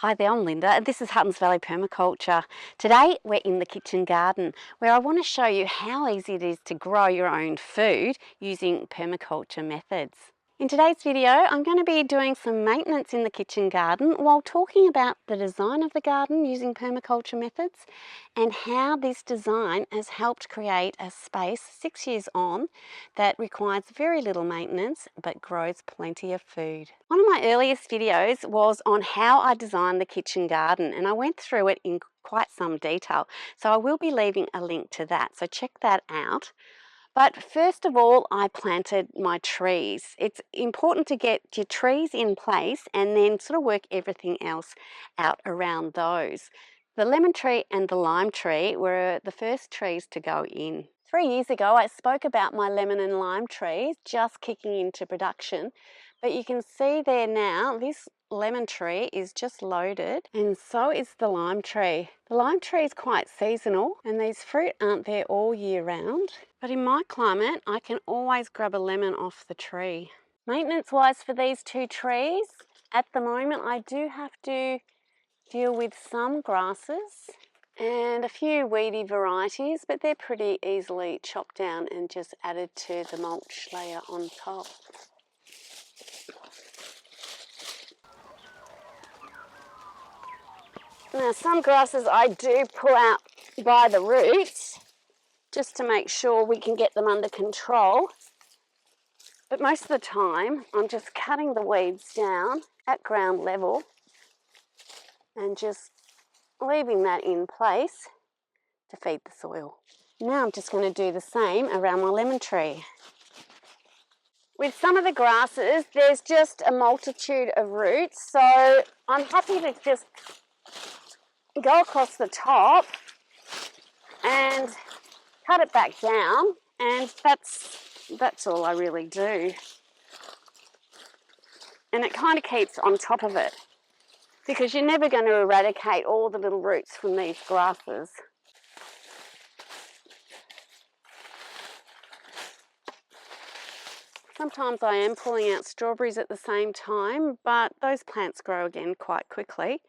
Hi there, I'm Linda and this is Huttons Valley Permaculture. Today we're in the kitchen garden where I want to show you how easy it is to grow your own food using permaculture methods. In today's video I'm going to be doing some maintenance in the kitchen garden while talking about the design of the garden using permaculture methods and how this design has helped create a space 6 years on that requires very little maintenance but grows plenty of food. One of my earliest videos was on how I designed the kitchen garden and I went through it in quite some detail, so I will be leaving a link to that, so check that out. But first of all, I planted my trees. It's important to get your trees in place and then sort of work everything else out around those. The lemon tree and the lime tree were the first trees to go in. 3 years ago, I spoke about my lemon and lime trees just kicking into production, but you can see there now, this lemon tree is just loaded and so is the lime tree. The lime tree is quite seasonal and these fruit aren't there all year round, but in my climate I can always grab a lemon off the tree. Maintenance wise for these two trees, at the moment I do have to deal with some grasses and a few weedy varieties, but they're pretty easily chopped down and just added to the mulch layer on top. Now some grasses I do pull out by the roots just to make sure we can get them under control, but most of the time I'm just cutting the weeds down at ground level and just leaving that in place to feed the soil. Now I'm just going to do the same around my lemon tree. With some of the grasses there's just a multitude of roots, so I'm happy to just go across the top and cut it back down, and that's all I really do. And it kind of keeps on top of it because you're never going to eradicate all the little roots from these grasses. Sometimes I am pulling out strawberries at the same time, but those plants grow again quite quickly,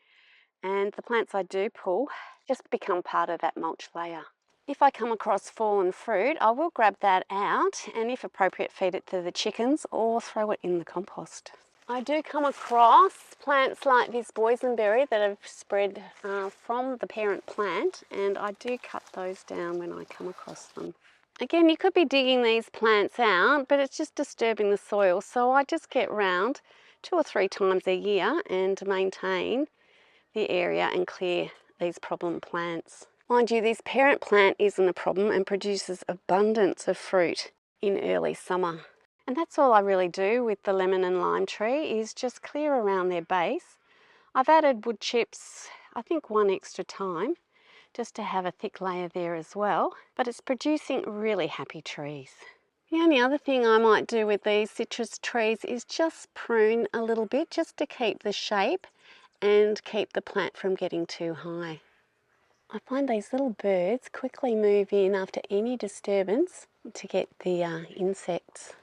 and the plants I do pull just become part of that mulch layer. If I come across fallen fruit, I will grab that out and if appropriate feed it to the chickens or throw it in the compost. I do come across plants like this boysenberry that have spread from the parent plant, and I do cut those down when I come across them. Again, you could be digging these plants out, but it's just disturbing the soil, so I just get round 2 or 3 times a year and maintain the area and clear these problem plants. Mind you, this parent plant isn't a problem and produces abundance of fruit in early summer. And that's all I really do with the lemon and lime tree, is just clear around their base. I've added wood chips, I think one extra time, just to have a thick layer there as well, but it's producing really happy trees. The only other thing I might do with these citrus trees is just prune a little bit, just to keep the shape and keep the plant from getting too high. I find these little birds quickly move in after any disturbance to get the insects.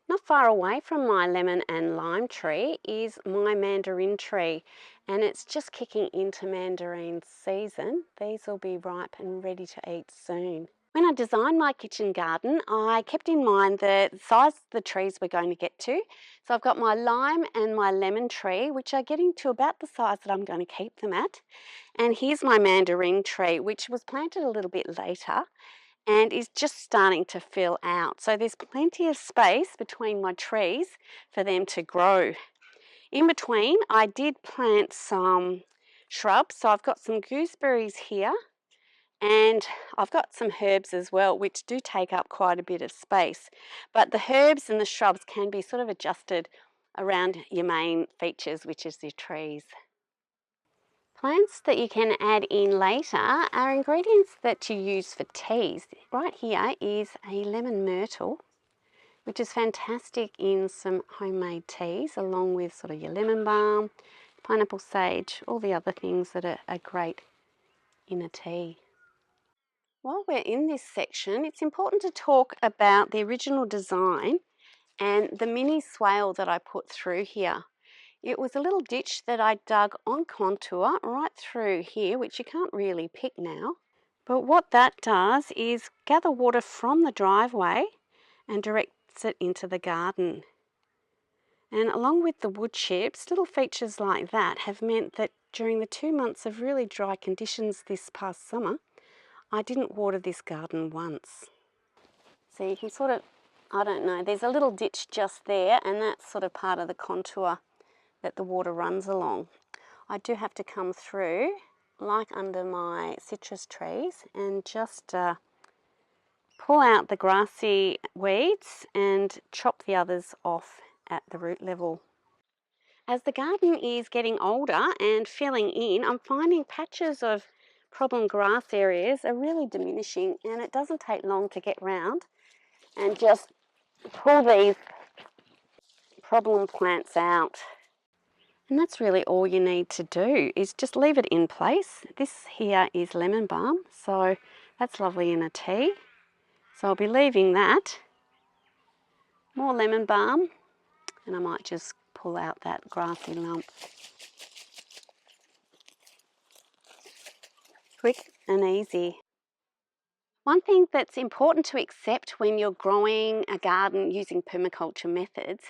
Not far away from my lemon and lime tree is my mandarin tree, and it's just kicking into mandarin season. These will be ripe and ready to eat soon. When I designed my kitchen garden, I kept in mind the size of the trees we're going to get to. So I've got my lime and my lemon tree, which are getting to about the size that I'm going to keep them at. And here's my mandarin tree, which was planted a little bit later and is just starting to fill out. So there's plenty of space between my trees for them to grow. In between, I did plant some shrubs. So I've got some gooseberries here, and I've got some herbs as well, which do take up quite a bit of space. But the herbs and the shrubs can be sort of adjusted around your main features, which is your trees. Plants that you can add in later are ingredients that you use for teas. Right here is a lemon myrtle, which is fantastic in some homemade teas, along with sort of your lemon balm, pineapple sage, all the other things that are great in a tea. While we're in this section, it's important to talk about the original design and the mini swale that I put through here. It was a little ditch that I dug on contour right through here, which you can't really pick now. But what that does is gather water from the driveway and directs it into the garden. And along with the wood chips, little features like that have meant that during the 2 months of really dry conditions this past summer, I didn't water this garden once. So you can sort of, I don't know, there's a little ditch just there, and that's sort of part of the contour that the water runs along. I do have to come through, like under my citrus trees, and just pull out the grassy weeds and chop the others off at the root level. As the garden is getting older and filling in, I'm finding patches of problem grass areas are really diminishing, and it doesn't take long to get round and just pull these problem plants out. And that's really all you need to do, is just leave it in place. This here is lemon balm, so that's lovely in a tea. So I'll be leaving that. More lemon balm, and I might just pull out that grassy lump. Quick and easy. One thing that's important to accept when you're growing a garden using permaculture methods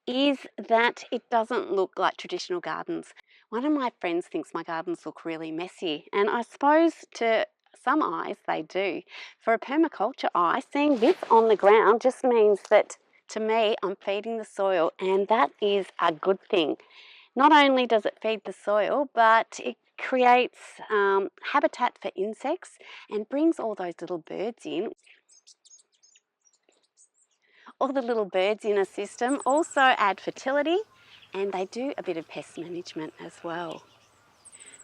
is that it doesn't look like traditional gardens. One of my friends thinks my gardens look really messy, and I suppose to some eyes they do. For a permaculture eye, seeing this on the ground just means that, to me, I'm feeding the soil, and that is a good thing. Not only does it feed the soil, but it creates habitat for insects and brings all those little birds in. All the little birds in a system also add fertility, and they do a bit of pest management as well.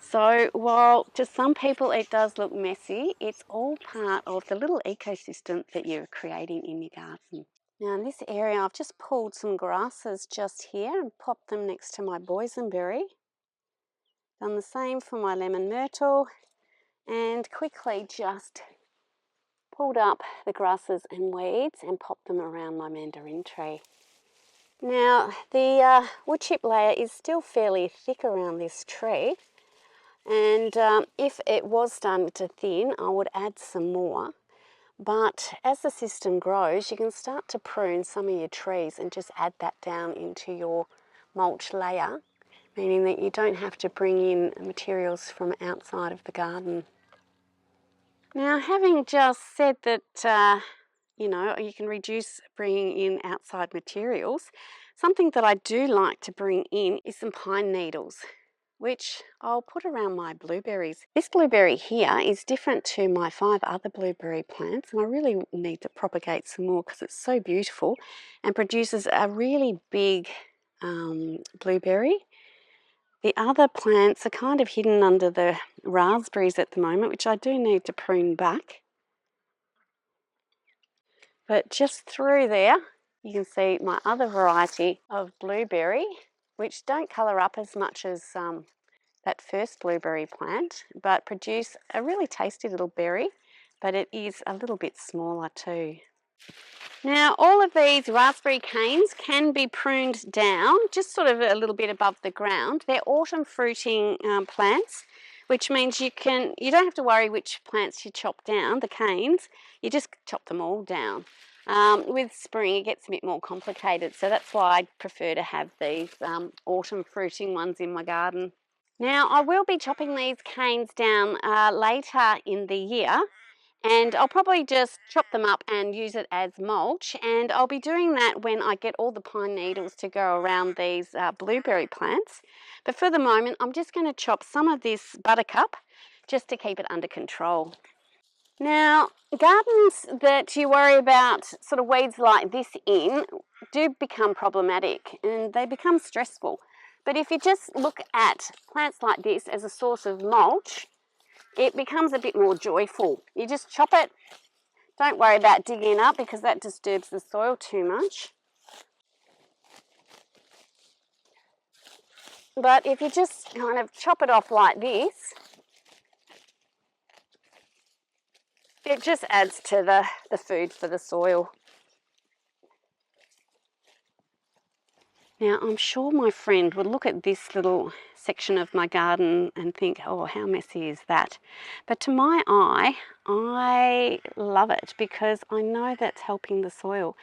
So while to some people it does look messy, it's all part of the little ecosystem that you're creating in your garden. Now in this area I've just pulled some grasses just here and popped them next to my boysenberry. Done the same for my lemon myrtle, and quickly just pulled up the grasses and weeds and popped them around my mandarin tree. Now the wood chip layer is still fairly thick around this tree, and if it was starting to thin I would add some more. But as the system grows, you can start to prune some of your trees and just add that down into your mulch layer, meaning that you don't have to bring in materials from outside of the garden. Now, having just said that, you can reduce bringing in outside materials, something that I do like to bring in is some pine needles, which I'll put around my blueberries. This blueberry here is different to my 5 other blueberry plants, and I really need to propagate some more because it's so beautiful and produces a really big blueberry. The other plants are kind of hidden under the raspberries at the moment, which I do need to prune back. But just through there, you can see my other variety of blueberry, which don't colour up as much as that first blueberry plant, but produce a really tasty little berry, but it is a little bit smaller too. Now, all of these raspberry canes can be pruned down, just sort of a little bit above the ground. They're autumn fruiting plants, which means you don't have to worry which plants you chop down, the canes, you just chop them all down. With spring, it gets a bit more complicated, so that's why I prefer to have these autumn fruiting ones in my garden. Now, I will be chopping these canes down later in the year, and I'll probably just chop them up and use it as mulch, and I'll be doing that when I get all the pine needles to go around these blueberry plants. But for the moment, I'm just going to chop some of this buttercup just to keep it under control. Now, gardens that you worry about sort of weeds like this in do become problematic and they become stressful. But if you just look at plants like this as a source of mulch, it becomes a bit more joyful. You just chop it. Don't worry about digging up because that disturbs the soil too much. But if you just kind of chop it off like this, it just adds to the food for the soil. Now, I'm sure my friend would look at this little section of my garden and think, oh, how messy is that? But to my eye, I love it because I know that's helping the soil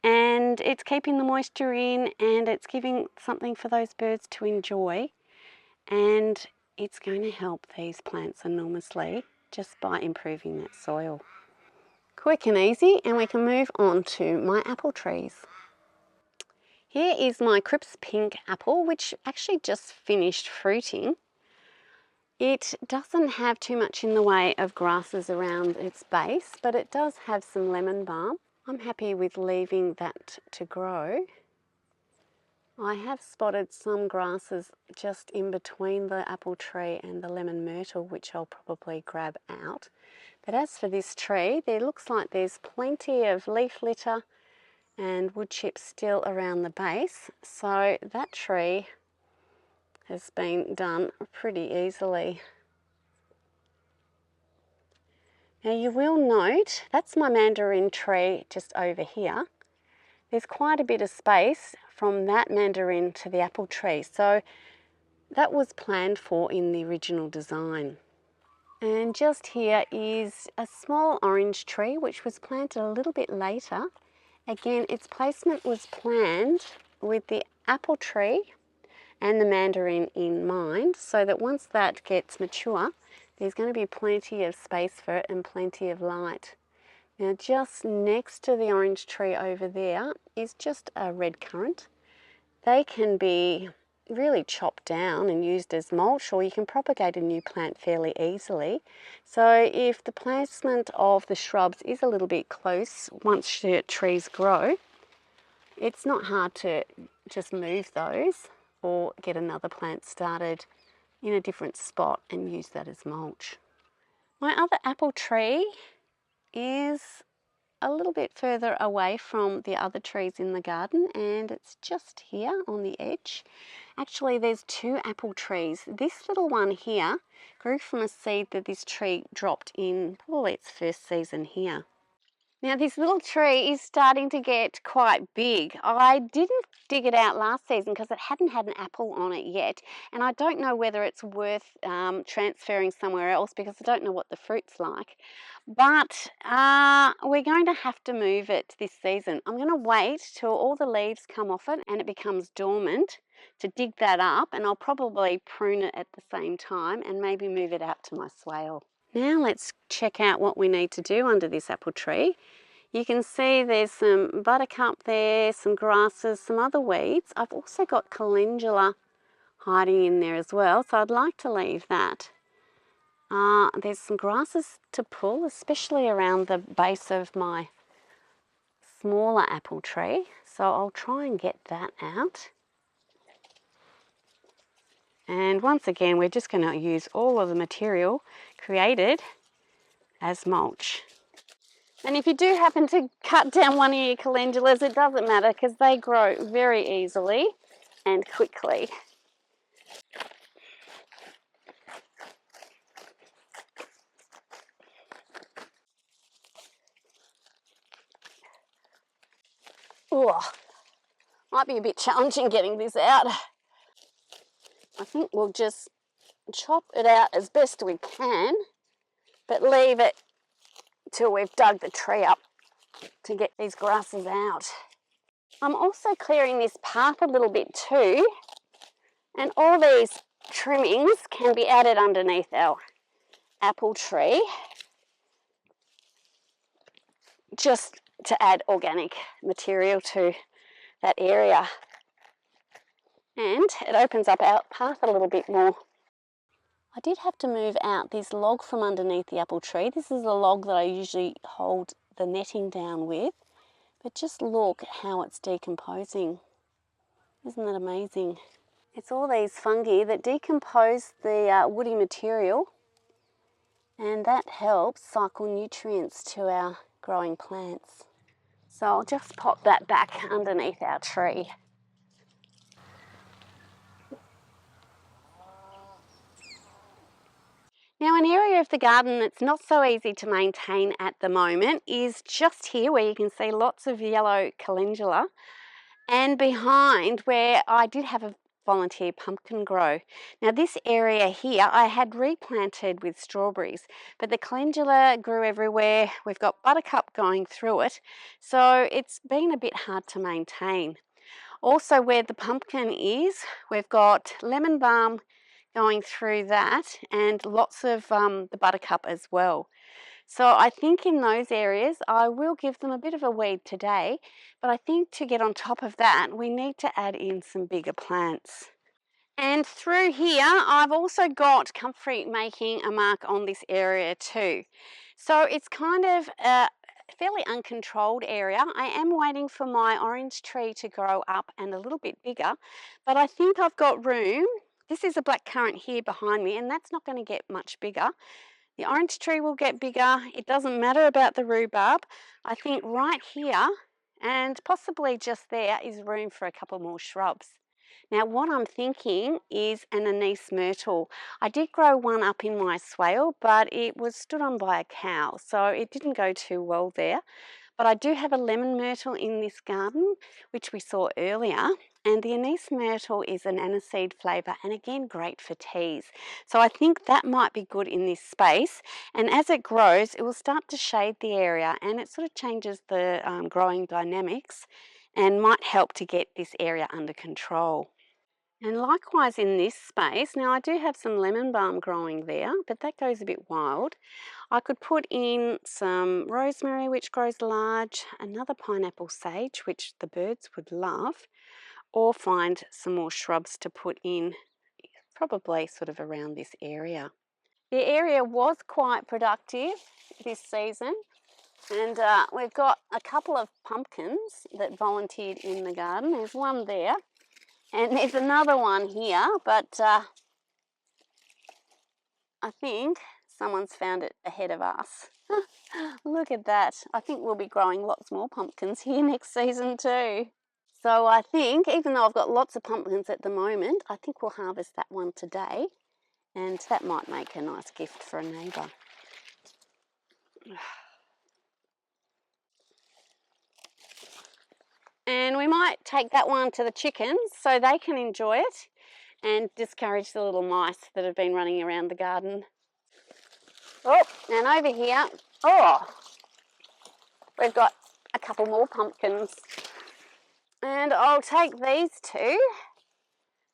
and it's keeping the moisture in and it's giving something for those birds to enjoy, and it's going to help these plants enormously just by improving that soil. Quick and easy, and we can move on to my apple trees. Here is my crisp pink apple, which actually just finished fruiting. It doesn't have too much in the way of grasses around its base, but it does have some lemon balm. I'm happy with leaving that to grow. I have spotted some grasses just in between the apple tree and the lemon myrtle, which I'll probably grab out. But as for this tree, there looks like there's plenty of leaf litter and wood chips still around the base, so that tree has been done pretty easily. Now you will note that's my mandarin tree just over here. There's quite a bit of space from that mandarin to the apple tree, so that was planned for in the original design. And just here is a small orange tree which was planted a little bit later. Again, its placement was planned with the apple tree and the mandarin in mind, so that once that gets mature, there's going to be plenty of space for it and plenty of light. Now just next to the orange tree over there is just a red currant. They can be really chopped down and used as mulch, or you can propagate a new plant fairly easily. So if the placement of the shrubs is a little bit close once the trees grow, it's not hard to just move those or get another plant started in a different spot and use that as mulch. My other apple tree is a little bit further away from the other trees in the garden, and it's just here on the edge. Actually, there's two apple trees. This little one here grew from a seed that this tree dropped in probably its first season here. Now this little tree is starting to get quite big. I didn't dig it out last season because it hadn't had an apple on it yet, and I don't know whether it's worth transferring somewhere else because I don't know what the fruit's like. But we're going to have to move it this season. I'm going to wait till all the leaves come off it and it becomes dormant to dig that up, and I'll probably prune it at the same time and maybe move it out to my swale. Now let's check out what we need to do under this apple tree. You can see there's some buttercup there, some grasses, some other weeds. I've also got calendula hiding in there as well, so I'd like to leave that. There's some grasses to pull, especially around the base of my smaller apple tree, so I'll try and get that out. And once again, we're just going to use all of the material created as mulch. And if you do happen to cut down one of your calendulas, it doesn't matter because they grow very easily and quickly. Oh, might be a bit challenging getting this out. I think we'll just chop it out as best we can, but leave it till we've dug the tree up to get these grasses out. I'm also clearing this path a little bit too, and all these trimmings can be added underneath our apple tree just to add organic material to that area, and it opens up our path a little bit more. I did have to move out this log from underneath the apple tree. This is the log that I usually hold the netting down with, but just look how it's decomposing. Isn't that amazing? It's all these fungi that decompose the woody material, and that helps cycle nutrients to our growing plants. So I'll just pop that back underneath our tree. Now, an area of the garden that's not so easy to maintain at the moment is just here where you can see lots of yellow calendula. and behind where I did have a volunteer pumpkin grow. Now this area here I had replanted with strawberries, but the calendula grew everywhere. We've got buttercup going through it, so it's been a bit hard to maintain. Also where the pumpkin is, we've got lemon balm going through that and lots of the buttercup as well. So I think in those areas I will give them a bit of a weed today, but I think to get on top of that we need to add in some bigger plants. And through here I've also got comfrey making a mark on this area too. So it's kind of a fairly uncontrolled area. I am waiting for my orange tree to grow up and a little bit bigger, but I think I've got room. This is a black currant here behind me, and that's not going to get much bigger. The orange tree will get bigger. It doesn't matter about the rhubarb. I think right here and possibly just there is room for a couple more shrubs. Now what I'm thinking is an anise myrtle. I did grow one up in my swale, but it was stood on by a cow, so it didn't go too well there. But I do have a lemon myrtle in this garden, which we saw earlier. And the anise myrtle is an aniseed flavour and again great for teas. So I think that might be good in this space. And as it grows, it will start to shade the area and it sort of changes the growing dynamics and might help to get this area under control. And likewise in this space, now I do have some lemon balm growing there, but that goes a bit wild. I could put in some rosemary, which grows large, another pineapple sage, which the birds would love, or find some more shrubs to put in, probably sort of around this area. The area was quite productive this season, and we've got a couple of pumpkins that volunteered in the garden. There's one there, and there's another one here, but I think someone's found it ahead of us. Look at that. I think we'll be growing lots more pumpkins here next season too. So I think, even though I've got lots of pumpkins at the moment, I think we'll harvest that one today, and that might make a nice gift for a neighbour. And we might take that one to the chickens so they can enjoy it and discourage the little mice that have been running around the garden. Oh, and over here, we've got a couple more pumpkins. And I'll take these two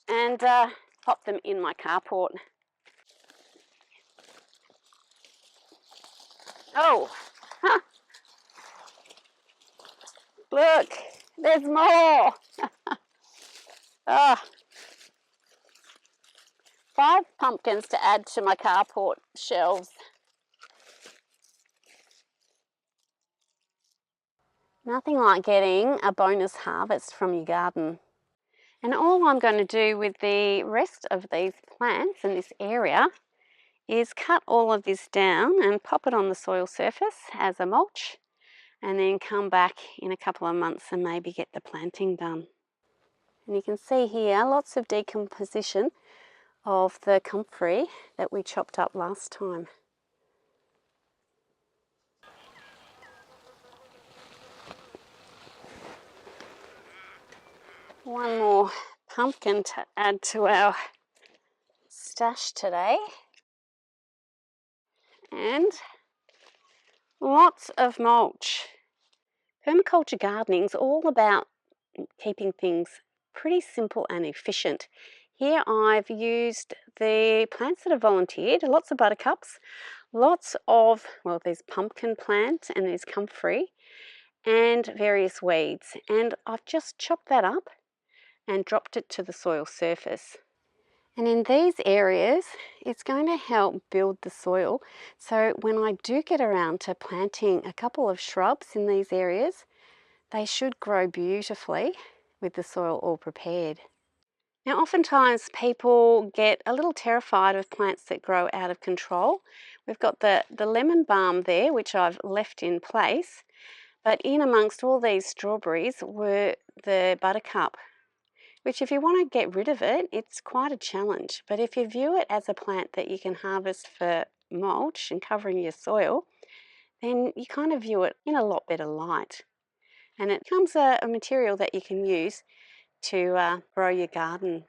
and pop them in my carport. Oh, huh. Look, there's more. Oh, 5 pumpkins to add to my carport shelves. Nothing like getting a bonus harvest from your garden. And all I'm going to do with the rest of these plants in this area is cut all of this down and pop it on the soil surface as a mulch, and then come back in a couple of months and maybe get the planting done. And you can see here lots of decomposition of the comfrey that we chopped up last time. One more pumpkin to add to our stash today. And lots of mulch. Permaculture gardening is all about keeping things pretty simple and efficient. Here I've used the plants that have volunteered, lots of buttercups, lots of, well, there's pumpkin plants and there's comfrey and various weeds. And I've just chopped that up and dropped it to the soil surface. And in these areas, it's going to help build the soil. So when I do get around to planting a couple of shrubs in these areas, they should grow beautifully with the soil all prepared. Now, oftentimes people get a little terrified of plants that grow out of control. We've got the lemon balm there, which I've left in place, but in amongst all these strawberries were the buttercup, which if you want to get rid of it, it's quite a challenge. But if you view it as a plant that you can harvest for mulch and covering your soil, then you kind of view it in a lot better light. and it becomes a material that you can use to grow your garden.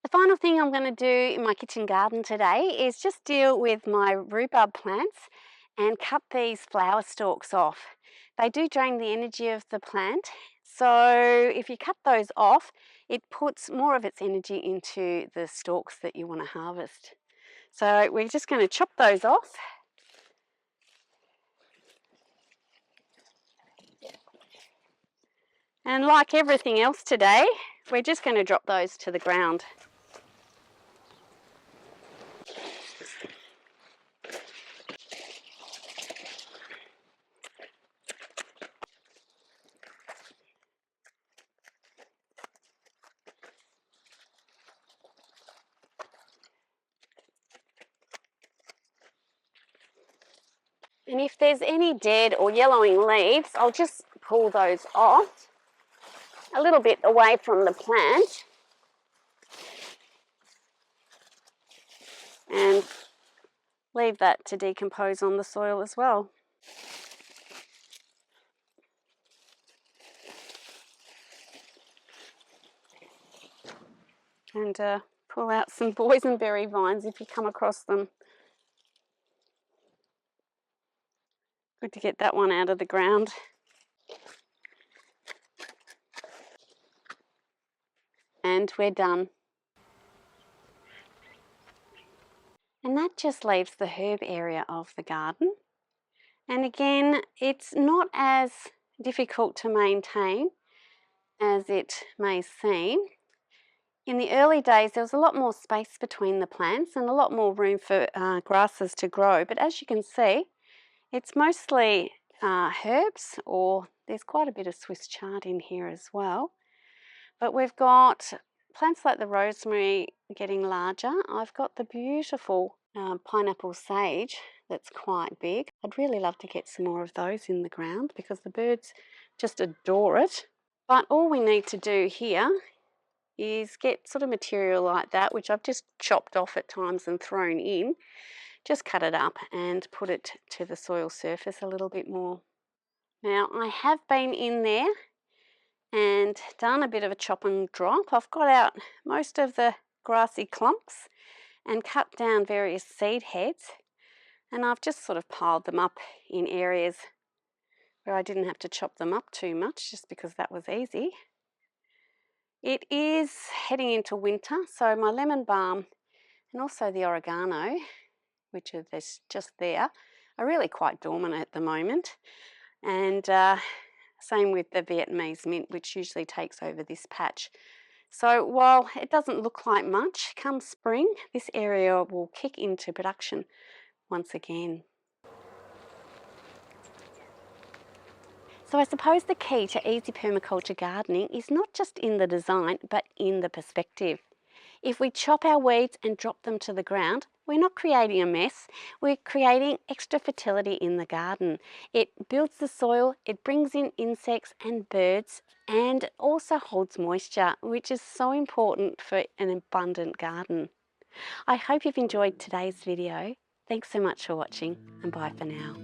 The final thing I'm going to do in my kitchen garden today is just deal with my rhubarb plants and cut these flower stalks off. They do drain the energy of the plant, so if you cut those off, it puts more of its energy into the stalks that you want to harvest. So we're just going to chop those off. And like everything else today, we're just going to drop those to the ground. And if there's any dead or yellowing leaves, I'll just pull those off a little bit away from the plant and leave that to decompose on the soil as well. And pull out some boysenberry vines if you come across them. Good to get that one out of the ground. And we're done. And that just leaves the herb area of the garden. And again, it's not as difficult to maintain as it may seem. In the early days, there was a lot more space between the plants and a lot more room for grasses to grow. But as you can see, it's mostly herbs, or there's quite a bit of Swiss chard in here as well. But we've got plants like the rosemary getting larger. I've got the beautiful pineapple sage that's quite big. I'd really love to get some more of those in the ground because the birds just adore it. But all we need to do here is get sort of material like that, which I've just chopped off at times and thrown in, just cut it up and put it to the soil surface a little bit more. Now I have been in there and done a bit of a chop and drop. I've got out most of the grassy clumps and cut down various seed heads, and I've just sort of piled them up in areas where I didn't have to chop them up too much, just because that was easy. It is heading into winter, so my lemon balm and also the oregano, which are just there, are really quite dormant at the moment. And same with the Vietnamese mint, which usually takes over this patch. So while it doesn't look like much, come spring, this area will kick into production once again. So I suppose the key to easy permaculture gardening is not just in the design, but in the perspective. If we chop our weeds and drop them to the ground, we're not creating a mess, we're creating extra fertility in the garden. It builds the soil, it brings in insects and birds, and also holds moisture, which is so important for an abundant garden. I hope you've enjoyed today's video. Thanks so much for watching, and bye for now.